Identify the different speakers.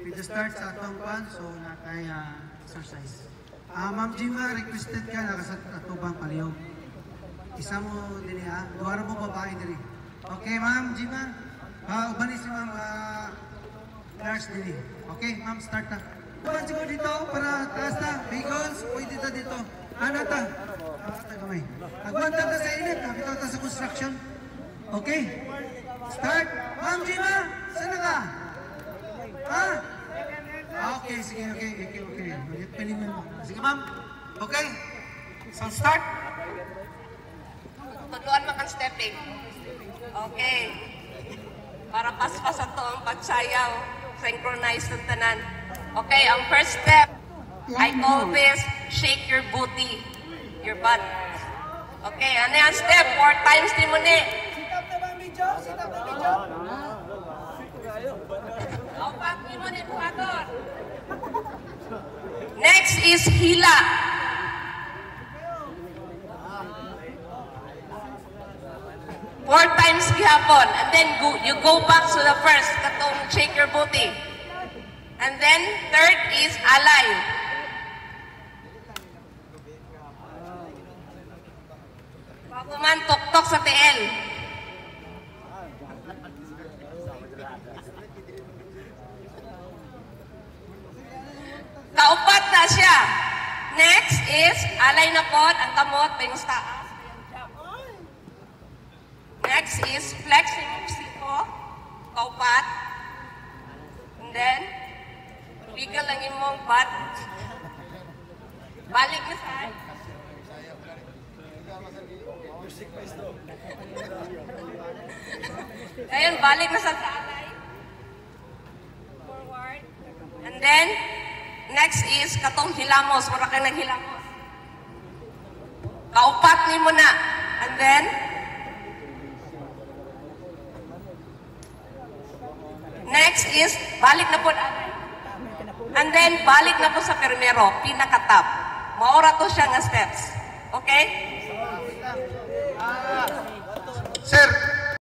Speaker 1: with the start sa atong kwan, so natay exercise. Ma'am Jima, requested ka na sa atubang paliyaw. Isa mo din duwara mo babae din. Okay, Ma'am Jima. Ubani si Ma'am Lars din. Okay, Ma'am, start na. Kuhan siguro dito para taas na. Vehicles, pwede dito. Ano ta? Gamay. Agwanta ka sa init, kapito ta sa construction. Okay? Start. Ma'am Jima, saan ka? Ha? Okay, sige, okay. Piliman mo. Sige, ma'am. Okay? So, start.
Speaker 2: Tutuan mo kang stepping. Okay. Para paspasan to ang pagsayaw. Synchronize ng tanan. Okay, ang first step, I call this shake your booty. Your butt. Okay, ano yung step? 4 times din mo ni.
Speaker 3: Sit-up na bang video? Sit-up na video?
Speaker 2: Opat din mo ni buhaton. Next is hila. Four times gihapon. And then you go back to the first. Katong shake your booty. And then third is alay. Bago man tok-tok sa TL. Kaupat na siya. Next is alay na pod ang kamot payong taas. Next is flex yung siko. Kaupat. And then wiggle lang imong butt. Balik na sa ayun, balik na sa alay. Forward. And then next is katong hilamos. Mura kayo naghilamos. Kaupat ni mo na. And then next is balik na po. And then balik na po sa permero. Pinakatap. Maura to siya nga steps. Okay?
Speaker 1: Sir,